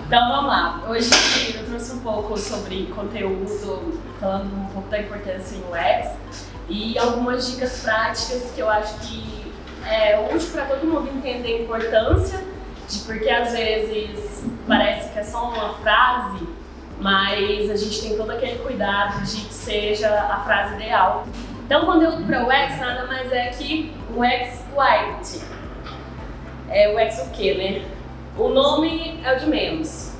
Então vamos lá. Hoje eu trouxe um pouco sobre conteúdo, falando um pouco da importância em UX e algumas dicas práticas que eu acho que é útil para todo mundo entender a importância, porque às vezes parece que é só uma frase, mas a gente tem todo aquele cuidado de que seja a frase ideal. Então, conteúdo para o UX nada mais é que o UX White. É o UX o quê, né? O nome é o de menos.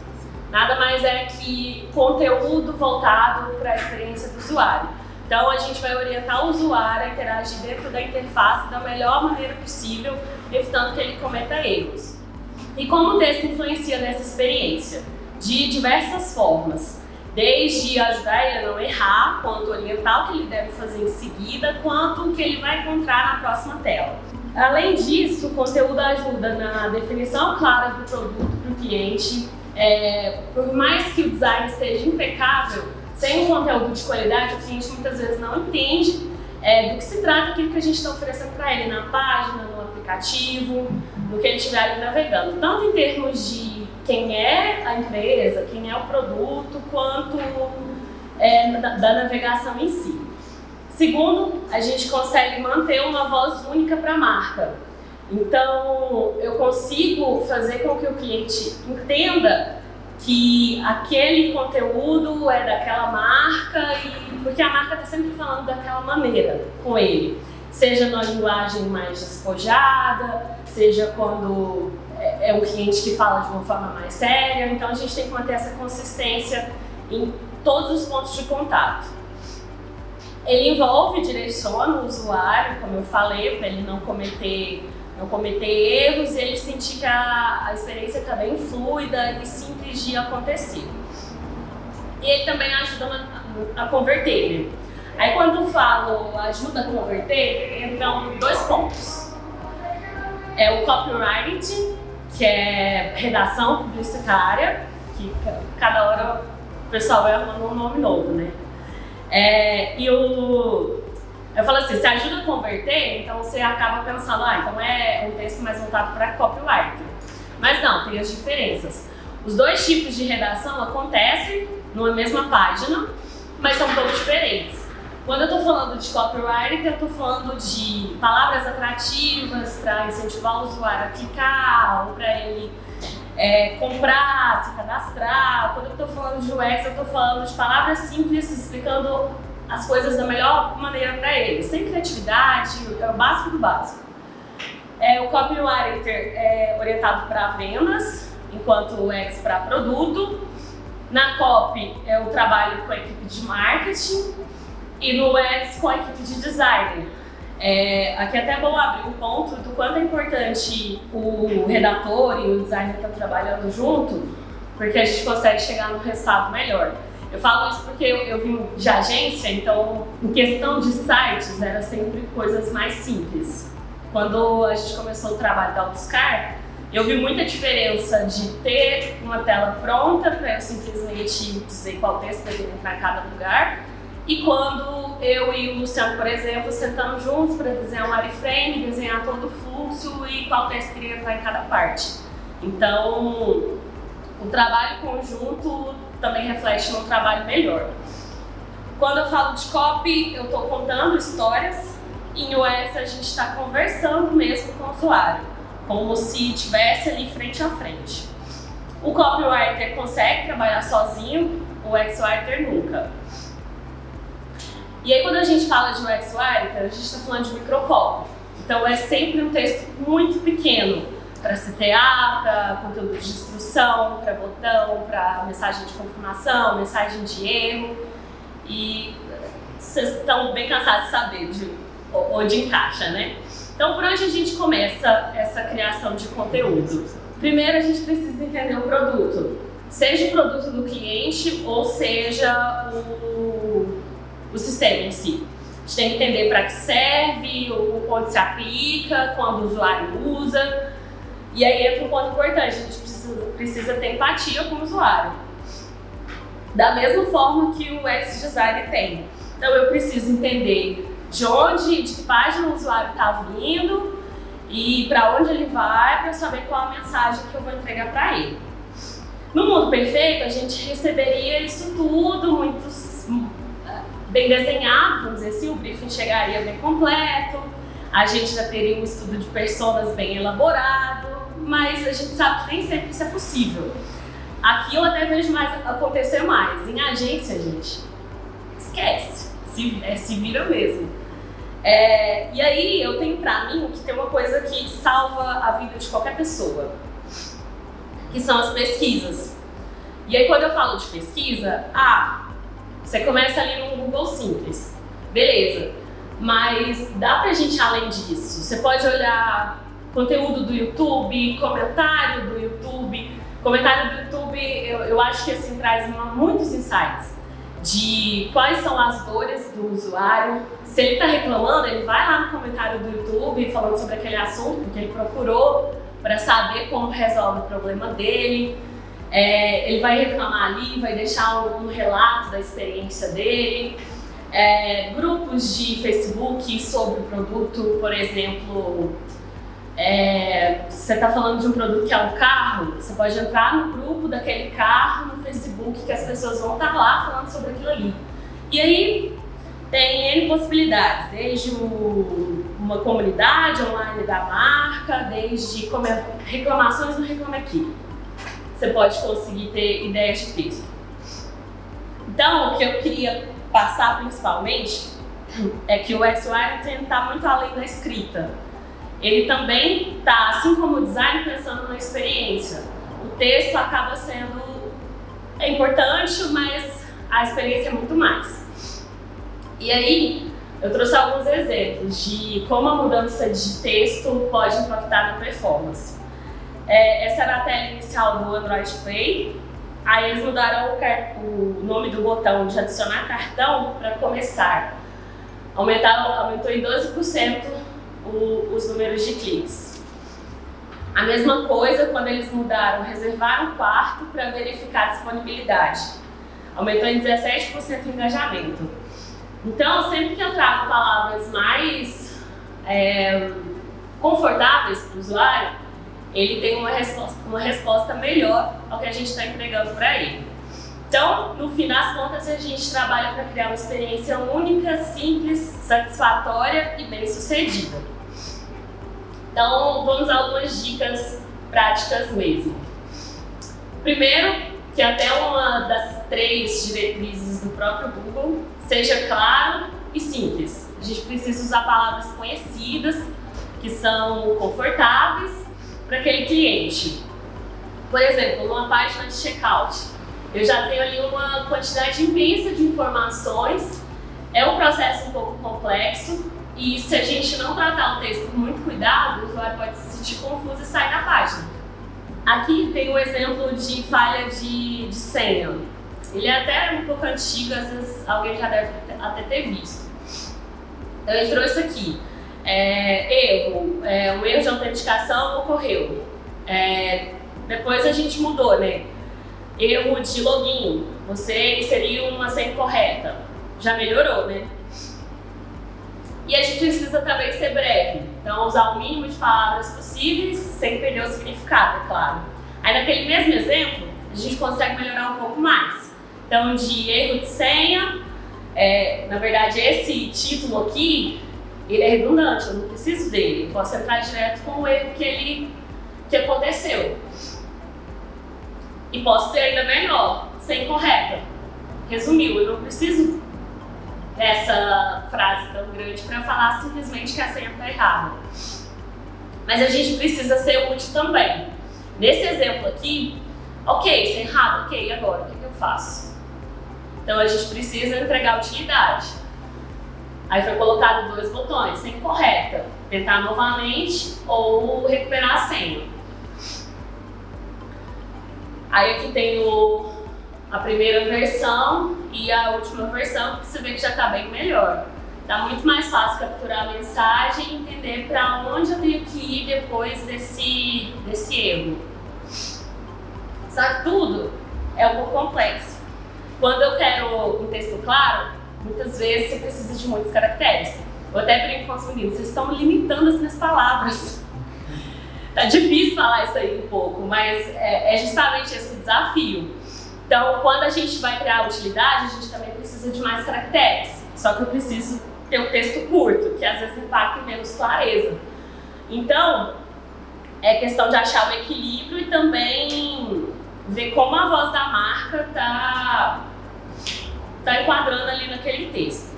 Nada mais é que conteúdo voltado para a experiência do usuário. Então, a gente vai orientar o usuário a interagir dentro da interface da melhor maneira possível, evitando que ele cometa erros. E como o texto influencia nessa experiência? De diversas formas. Desde ajudar ele a não errar, quanto orientar o que ele deve fazer em seguida, quanto o que ele vai encontrar na próxima tela. Além disso, o conteúdo ajuda na definição clara do produto para o cliente. Por mais que o design esteja impecável, sem um conteúdo de qualidade, o cliente muitas vezes não entende do que se trata aquilo que a gente está oferecendo para ele na página, no aplicativo, no que ele estiver ali navegando. Tanto em termos de quem é a empresa, quem é o produto, quanto da navegação em si. Segundo, a gente consegue manter uma voz única para a marca. Então, eu consigo fazer com que o cliente entenda que aquele conteúdo é daquela marca, porque a marca está sempre falando daquela maneira com ele. Seja na linguagem mais despojada, seja quando é um cliente que fala de uma forma mais séria. Então, a gente tem que manter essa consistência em todos os pontos de contato. Ele envolve e direciona o usuário, como eu falei, para ele não cometer erros e ele sentir que a experiência está bem fluida e simples de acontecer. E ele também ajuda a converter, né? Aí quando eu falo ajuda a converter, entram dois pontos. É o copywriting, que é redação publicitária, que cada hora o pessoal vai arrumando um nome novo, né? Eu falo assim, se ajuda a converter, então você acaba pensando, então é um texto mais voltado para copywriter. Mas não, tem as diferenças. Os dois tipos de redação acontecem numa mesma página, mas são um pouco diferentes. Quando eu estou falando de copywriter, eu estou falando de palavras atrativas para incentivar o usuário a clicar, ou para ele comprar, se cadastrar. Quando eu estou falando de UX, eu estou falando de palavras simples, explicando as coisas da melhor maneira para ele, sem criatividade, é o básico do básico. O copywriter é orientado para vendas, enquanto o UX para produto. Na copy é o trabalho com a equipe de marketing e no UX com a equipe de design. Aqui até é bom abrir um ponto do quanto é importante o redator e o designer estar trabalhando junto, porque a gente consegue chegar num resultado melhor. Eu falo isso porque eu vim de agência, então em questão de sites era sempre coisas mais simples. Quando a gente começou o trabalho da Autoscar, eu vi muita diferença de ter uma tela pronta para eu simplesmente dizer qual texto deveria entrar em cada lugar, e quando eu e o Luciano, por exemplo, sentamos juntos para desenhar um wireframe, desenhar todo o fluxo e qual texto queria entrar em cada parte. Então, o trabalho conjunto também reflete num trabalho melhor. Quando eu falo de copy, eu estou contando histórias, e em UX a gente está conversando mesmo com o usuário, como se estivesse ali frente a frente. O copywriter consegue trabalhar sozinho, o UX writer nunca. E aí quando a gente fala de UX writer, a gente está falando de microcopy. Então é sempre um texto muito pequeno, para CTA, para conteúdo de instrução, para botão, para mensagem de confirmação, mensagem de erro. E vocês estão bem cansados de saber onde encaixa, né? Então, por onde a gente começa essa criação de conteúdo? Primeiro, a gente precisa entender o produto. Seja o produto do cliente ou seja o sistema em si. A gente tem que entender para que serve, onde se aplica, quando o usuário usa. E aí entra um ponto importante, a gente precisa ter empatia com o usuário. Da mesma forma que o UX Design tem. Então eu preciso entender de que página o usuário está vindo e para onde ele vai, para saber qual a mensagem que eu vou entregar para ele. No mundo perfeito, a gente receberia isso tudo muito bem desenhado, vamos dizer assim, o briefing chegaria bem completo, a gente já teria um estudo de personas bem elaborado, mas a gente sabe que nem sempre isso é possível. Aqui eu até vejo acontecer mais. Em agência, gente, esquece, se vira mesmo. E aí eu tenho pra mim que tem uma coisa que salva a vida de qualquer pessoa, que são as pesquisas. E aí quando eu falo de pesquisa, você começa ali num Google simples, beleza, mas dá pra gente ir além disso. Você pode olhar conteúdo do YouTube, comentário do YouTube. Comentário do YouTube, eu acho que assim, traz muitos insights de quais são as dores do usuário. Se ele está reclamando, ele vai lá no comentário do YouTube falando sobre aquele assunto, porque ele procurou para saber como resolve o problema dele. Ele vai reclamar ali, vai deixar um relato da experiência dele. Grupos de Facebook sobre o produto, por exemplo, você está falando de um produto que é um carro, você pode entrar no grupo daquele carro no Facebook, que as pessoas vão estar lá falando sobre aquilo ali. E aí tem N possibilidades, desde uma comunidade online da marca, desde reclamações no Reclame Aqui. Você pode conseguir ter ideias de texto. Então, o que eu queria passar principalmente é que o UX/UI está muito além da escrita. Ele também está, assim como o design, pensando na experiência. O texto acaba sendo importante, mas a experiência é muito mais. E aí, eu trouxe alguns exemplos de como a mudança de texto pode impactar na performance. Essa era a tela inicial do Android Pay. Aí eles mudaram o nome do botão de adicionar cartão para começar. Aumentou em 12% os números de cliques. A mesma coisa quando eles mudaram reservar um quarto para verificar a disponibilidade. Aumentou em 17% o engajamento. Então, sempre que eu trago palavras mais confortáveis para o usuário, ele tem uma resposta melhor ao que a gente está entregando para ele. Então, no fim das contas, a gente trabalha para criar uma experiência única, simples, satisfatória e bem-sucedida. Então, vamos a algumas dicas práticas mesmo. Primeiro, que até uma das 3 diretrizes do próprio Google seja claro e simples. A gente precisa usar palavras conhecidas, que são confortáveis para aquele cliente. Por exemplo, numa página de checkout, eu já tenho ali uma quantidade imensa de informações, é um processo um pouco complexo, e se a gente não tratar o texto com muito cuidado, o usuário pode se sentir confuso e sair da página. Aqui tem um exemplo de falha de senha. Ele é até um pouco antigo, às vezes alguém já deve até ter visto. Então ele trouxe aqui, um erro de autenticação ocorreu. Depois a gente mudou, né? Erro de login, você inseriu uma senha incorreta. Já melhorou, né? E a gente precisa também ser breve, então usar o mínimo de palavras possíveis, sem perder o significado, é claro. Aí naquele mesmo exemplo, a gente consegue melhorar um pouco mais. Então, de erro de senha, na verdade esse título aqui, ele é redundante, eu não preciso dele, eu posso entrar direto com o erro que aconteceu. E posso ser ainda menor, ser incorreta. Resumiu, eu não preciso dessa frase tão grande para falar simplesmente que a senha está errada. Mas a gente precisa ser útil também. Nesse exemplo aqui, ok, isso é errado, ok, e agora? O que eu faço? Então a gente precisa entregar utilidade. Aí foi colocado 2 botões, senha incorreta, tentar novamente ou recuperar a senha. Aí aqui tem a primeira versão e a última versão, que você vê que já está bem melhor. Está muito mais fácil capturar a mensagem e entender para onde eu tenho que ir depois desse erro. Só que tudo é um pouco complexo. Quando eu quero um texto claro, muitas vezes você precisa de muitos caracteres. Eu até brinco com os meninos, vocês estão limitando as minhas palavras. Tá difícil falar isso aí um pouco, mas é justamente esse o desafio. Então, quando a gente vai criar a utilidade, a gente também precisa de mais caracteres. Só que eu preciso ter um texto curto, que às vezes impacta menos clareza. Então, é questão de achar o equilíbrio e também ver como a voz da marca tá enquadrando ali naquele texto.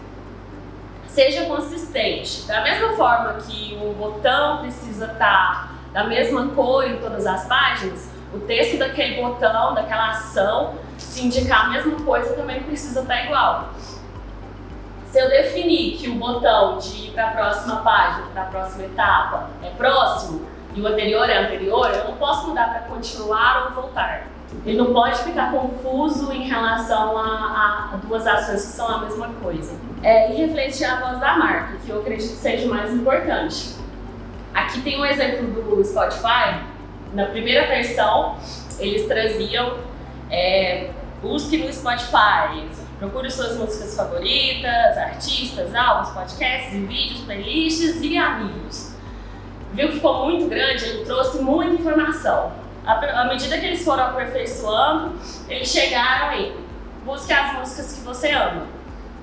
Seja consistente. Da mesma forma que o botão precisa estar da mesma cor em todas as páginas, o texto daquele botão, daquela ação, se indicar a mesma coisa, também precisa estar igual. Se eu definir que o botão de ir para a próxima página, para a próxima etapa, é próximo e o anterior é anterior, eu não posso mudar para continuar ou voltar. Ele não pode ficar confuso em relação a duas ações que são a mesma coisa. E refletir a voz da marca, que eu acredito que seja o mais importante. Aqui tem um exemplo do Spotify. Na primeira versão, eles traziam busque no Spotify, procure suas músicas favoritas, artistas, álbuns, podcasts, vídeos, playlists e amigos. Viu que ficou muito grande, ele trouxe muita informação. À medida que eles foram aperfeiçoando, eles chegaram aí, busque as músicas que você ama.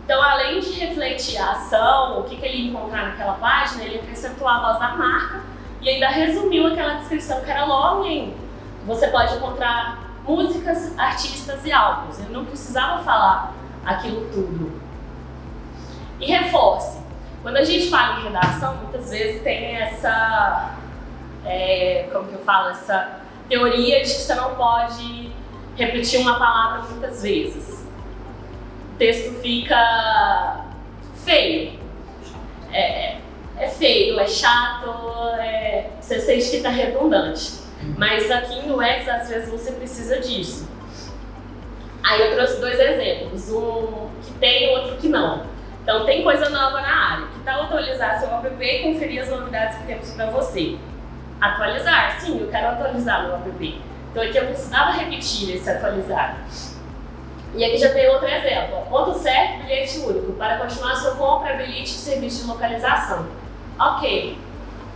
Então, além de refletir a ação, o que ele ia encontrar naquela página, ele acrescentou a voz da marca e ainda resumiu aquela descrição que era longa ainda. Você pode encontrar músicas, artistas e álbuns. Ele não precisava falar aquilo tudo. E reforce. Quando a gente fala em redação, muitas vezes tem essa, essa teoria de que você não pode repetir uma palavra muitas vezes. O texto fica feio. É feio, é chato, você sente que está redundante. Mas aqui no UX, às vezes, você precisa disso. Aí eu trouxe dois exemplos, um que tem e outro que não. Então tem coisa nova na área. Que tal atualizar seu app e conferir as novidades que temos para você? Atualizar, sim, eu quero atualizar meu app. Então aqui eu precisava repetir esse atualizar. E aqui já tem outro exemplo. Ponto certo, bilhete único. Para continuar sua compra, bilhete e serviço de localização. Ok.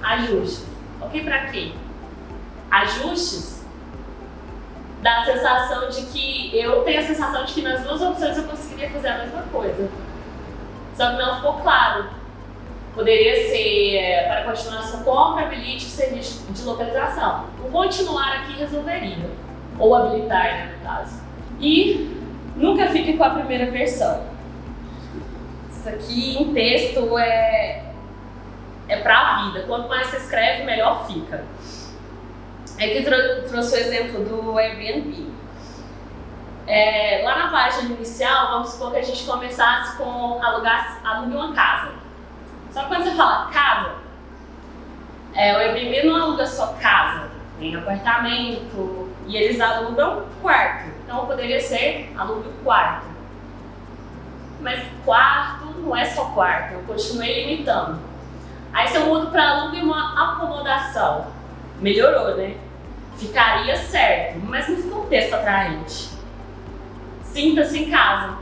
Ajustes. Ok para quê? Ajustes dá a sensação de que eu tenho a sensação de que nas duas opções eu conseguiria fazer a mesma coisa. Só que não ficou claro. Poderia ser para continuar sua compra, habilite o serviço de localização. O continuar aqui resolveria. Ou habilitar, né, no caso. E nunca fique com a primeira versão. Isso aqui em texto é para a vida. Quanto mais você escreve, melhor fica. Aqui trouxe o exemplo do Airbnb. Lá na página inicial, vamos supor que a gente começasse com alugue uma casa. Só que quando você fala casa, o Airbnb não aluga só casa, tem apartamento e eles alugam quarto. Então poderia ser alugue o quarto. Mas quarto não é só quarto, eu continuei limitando. Aí se eu mudo para alugue uma acomodação, melhorou, né? Ficaria certo, mas não fica um texto atraente. Sinta-se em casa.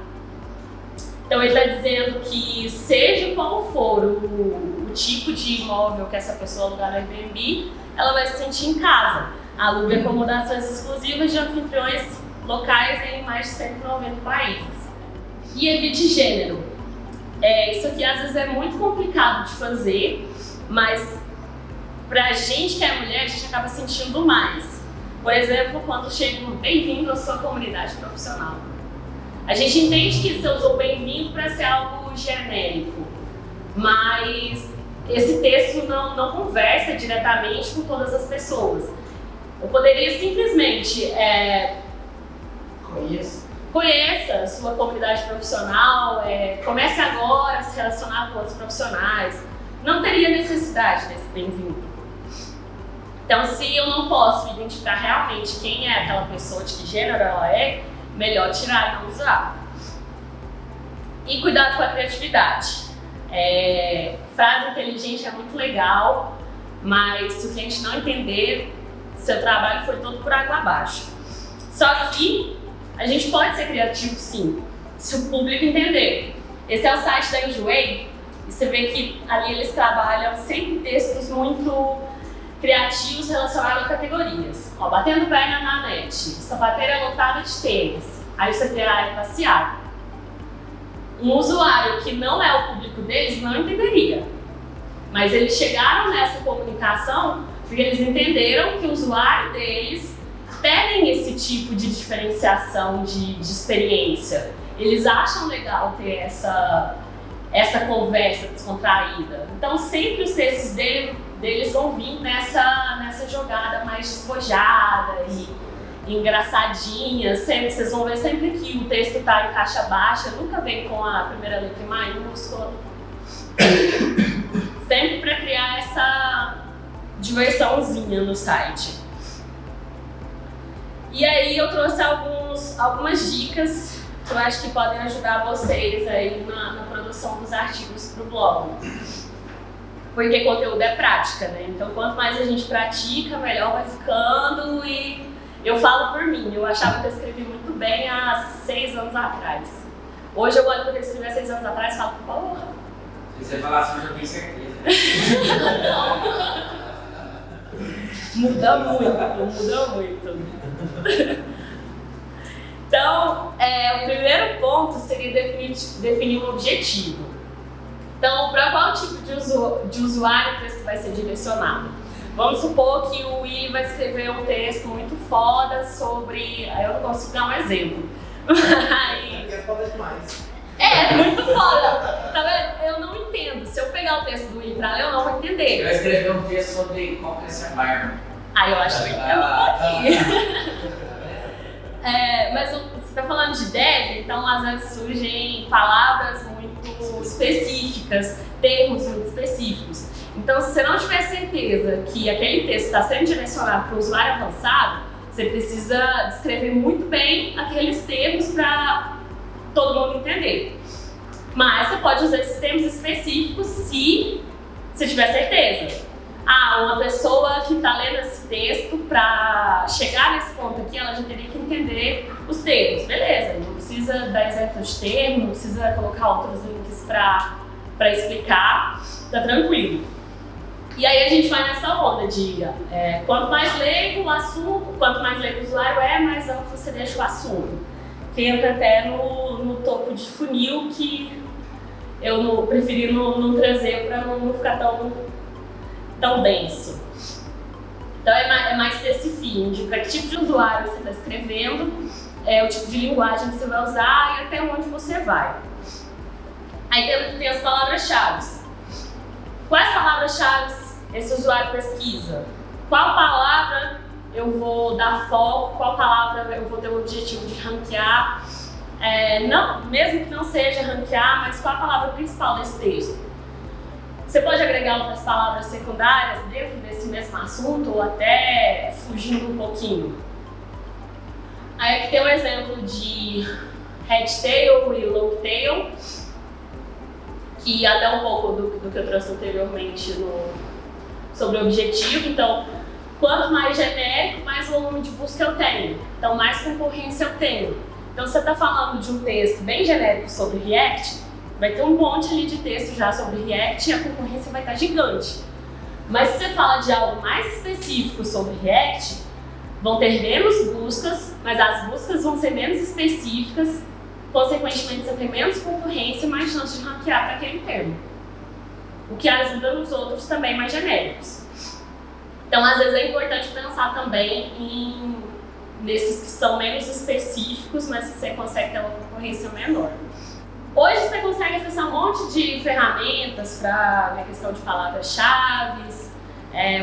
Então ele está dizendo que seja qual for o tipo de imóvel que essa pessoa alugar no Airbnb, ela vai se sentir em casa. Alugue acomodações exclusivas de anfitriões locais em mais de 190 países. E evite gênero. Isso aqui às vezes é muito complicado de fazer, mas pra gente que é mulher, a gente acaba sentindo mais. Por exemplo, quando chega um bem-vindo à sua comunidade profissional. A gente entende que você usou bem-vindo para ser algo genérico, mas esse texto não conversa diretamente com todas as pessoas. Eu poderia simplesmente conheça a sua comunidade profissional, comece agora a se relacionar com outros profissionais. Não teria necessidade desse bem-vindo. Então, se eu não posso identificar realmente quem é aquela pessoa, de que gênero ela é, melhor tirar e não usar. E cuidado com a criatividade. Frase inteligente é muito legal, mas se o cliente não entender, seu trabalho foi todo por água abaixo. Só que a gente pode ser criativo sim, se o público entender. Esse é o site da Enjoei, e você vê que ali eles trabalham sempre textos muito criativos relacionados a categorias. Ó, batendo perna na net, sapateira lotada de tênis. Aí você tem a área passear. Um usuário que não é o público deles não entenderia. Mas eles chegaram nessa comunicação porque eles entenderam que o usuário deles pedem esse tipo de diferenciação de experiência. Eles acham legal ter essa conversa descontraída. Então sempre os textos deles vão vir nessa jogada mais despojada e engraçadinha. Sempre, vocês vão ver sempre que o texto está em caixa baixa, nunca vem com a primeira letra em maiúscula. Sempre para criar essa diversãozinha no site. E aí eu trouxe algumas dicas que eu acho que podem ajudar vocês aí na produção dos artigos para o blog. Porque conteúdo é prática, né? Então quanto mais a gente pratica, melhor vai ficando. E eu falo por mim, eu achava que eu escrevi muito bem há 6 anos atrás. Hoje eu olho para o que eu escrevi há 6 anos atrás e falo, porra! Se você falar assim, eu já tenho certeza. Muda muito. Então, o primeiro ponto seria definir um objetivo. Então, para qual tipo de usuário o texto vai ser direcionado? Vamos supor que o Willi vai escrever um texto muito foda sobre... Eu não consigo dar um exemplo. Mas... É foda demais. É muito foda. Tá vendo? Eu não entendo. Se eu pegar o texto do Willi pra ler, eu não vou entender. Eu vou escrever um texto sobre qual que é essa barba. Eu acho que eu aqui. Mas você tá falando de dev, então às vezes surgem palavras muito específicas, termos muito específicos. Então, se você não tiver certeza que aquele texto está sendo direcionado para o usuário avançado, você precisa descrever muito bem aqueles termos para todo mundo entender. Mas você pode usar esses termos específicos se você tiver certeza. Uma pessoa que está lendo esse texto, para chegar nesse ponto aqui, ela já teria que entender os termos. Beleza, não precisa dar exemplo de termo, não precisa colocar outros links para explicar, tá tranquilo. E aí a gente vai nessa onda de quanto mais leigo o assunto, quanto mais leigo o usuário mais amplo você deixa o assunto. Que entra até no topo de funil, que eu preferi não trazer para não ficar tão denso. Então é mais desse fim, de para que tipo de usuário você está escrevendo, o tipo de linguagem que você vai usar e até onde você vai. Aí tem as palavras-chave. Quais palavras-chave esse usuário pesquisa? Qual palavra eu vou dar foco? Qual palavra eu vou ter o objetivo de ranquear? Mesmo que não seja ranquear, mas qual a palavra principal desse texto? Você pode agregar outras palavras secundárias dentro desse mesmo assunto ou até fugindo um pouquinho. Aí aqui tem um exemplo de headtail e longtail, que até um pouco do que eu trouxe anteriormente sobre o objetivo. Então, quanto mais genérico, mais volume de busca eu tenho. Então, mais concorrência eu tenho. Então, se você está falando de um texto bem genérico sobre React, vai ter um monte ali de texto já sobre React e a concorrência vai estar gigante. Mas se você fala de algo mais específico sobre React, vão ter menos buscas, mas as buscas vão ser menos específicas, consequentemente você tem menos concorrência e mais chance de ranquear para aquele termo. O que ajuda nos outros também mais genéricos. Então, às vezes é importante pensar também nesses que são menos específicos, mas que você consegue ter uma concorrência menor. Hoje você consegue acessar um monte de ferramentas para a questão de palavras-chave,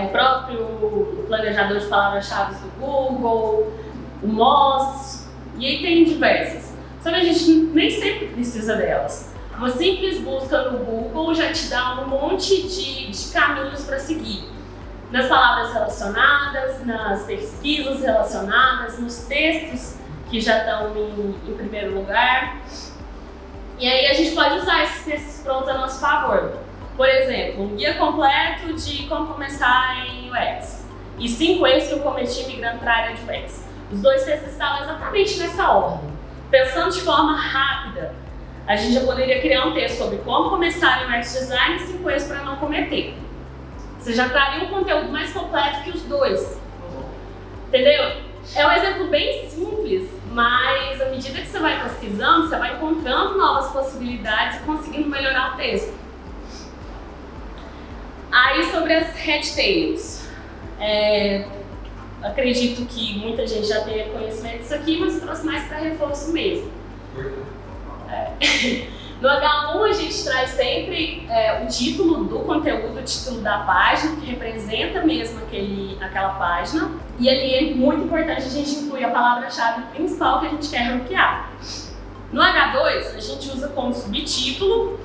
o próprio planejador de palavras-chave do Google, o Moz, e aí tem diversas. Só que a gente nem sempre precisa delas. Uma simples busca no Google já te dá um monte de caminhos para seguir. Nas palavras relacionadas, nas pesquisas relacionadas, nos textos que já estão em primeiro lugar. E aí a gente pode usar esses textos prontos a nosso favor. Por exemplo, um guia completo de como começar em UX e 5 erros que eu cometi migrando para a área de UX. Os 2 textos estavam exatamente nessa ordem. Pensando de forma rápida, a gente já poderia criar um texto sobre como começar em UX Design e 5 erros para não cometer. Você já traria um conteúdo mais completo aqui os dois. Entendeu? É um exemplo bem simples, mas à medida que você vai pesquisando, você vai encontrando novas possibilidades e conseguindo melhorar o texto. Aí sobre as headtails. Acredito que muita gente já tenha conhecimento disso aqui, mas eu trouxe mais para reforço mesmo. No H1 a gente traz sempre o título do conteúdo, o título da página, que representa mesmo aquela página. E ali é muito importante a gente incluir a palavra-chave principal que a gente quer ranquear. No H2 a gente usa como subtítulo,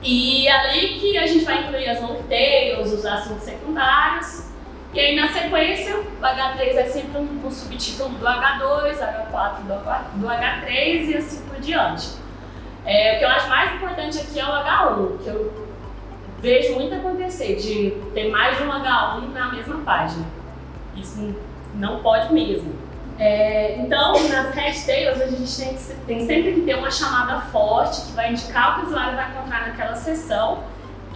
e ali que a gente vai incluir as long tails, os assuntos secundários. E aí na sequência, o H3 é sempre um subtítulo do H2, H4 do H3 e assim por diante. O que eu acho mais importante aqui é o H1, que eu vejo muito acontecer, de ter mais de um H1 na mesma página. Isso não pode mesmo. Então, nas headtails, a gente tem sempre que ter uma chamada forte que vai indicar o que o usuário vai encontrar naquela seção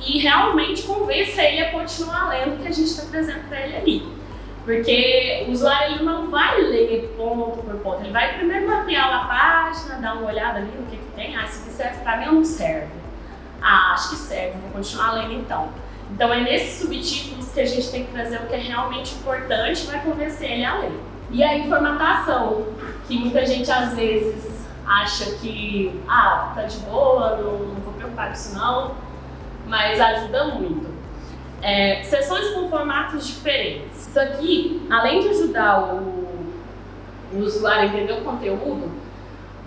e realmente convença ele a continuar lendo o que a gente está trazendo para ele ali. Porque o usuário ele não vai ler ponto por ponto, ele vai primeiro mapear a página, dar uma olhada ali no que tem. Isso aqui serve para mim ou não serve? Acho que serve, vou continuar lendo então. Então é nesses subtítulos que a gente tem que trazer o que é realmente importante e vai convencer ele a ler. E a informatação, que muita gente às vezes acha que tá de boa, não vou preocupar com isso não, mas ajuda muito. Sessões com formatos diferentes. Isso aqui, além de ajudar o usuário a entender o conteúdo,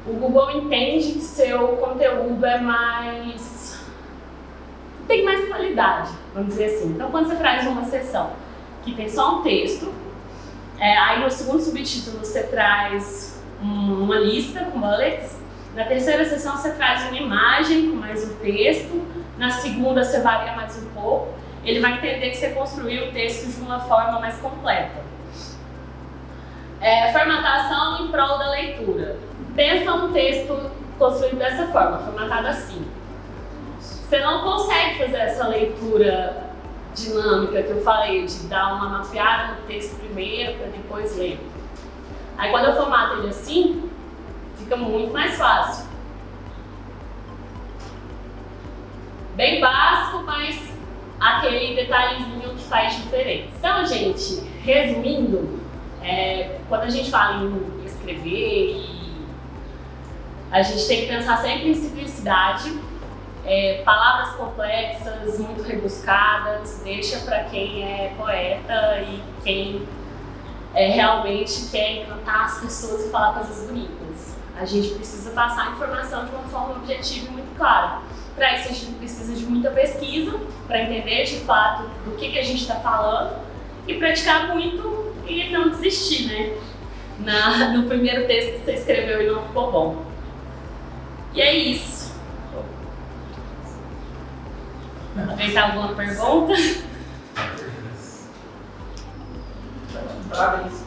o Google entende que seu conteúdo tem mais qualidade, vamos dizer assim. Então, quando você traz uma sessão que tem só um texto, aí no segundo subtítulo você traz uma lista com bullets, na terceira sessão você traz uma imagem com mais um texto, na segunda você varia mais um pouco, ele vai entender que você construiu o texto de uma forma mais completa. Formatação em prol da leitura. Pensa um texto construído dessa forma, formatado assim. Você não consegue fazer essa leitura dinâmica que eu falei, de dar uma mapeada no texto primeiro para depois ler. Aí quando eu formato ele assim, fica muito mais fácil. Bem básico, mas aquele detalhezinho que faz diferença. Então, gente, resumindo, quando a gente fala em escrever, a gente tem que pensar sempre em simplicidade. Palavras complexas, muito rebuscadas, deixa para quem é poeta e quem realmente quer encantar as pessoas e falar coisas bonitas. A gente precisa passar a informação de uma forma objetiva e muito clara. Para isso a gente precisa de muita pesquisa, para entender de fato do que a gente está falando e praticar muito e não desistir, né? No primeiro texto que você escreveu e não ficou bom. E é isso. Alguém tem alguma pergunta? Parabéns.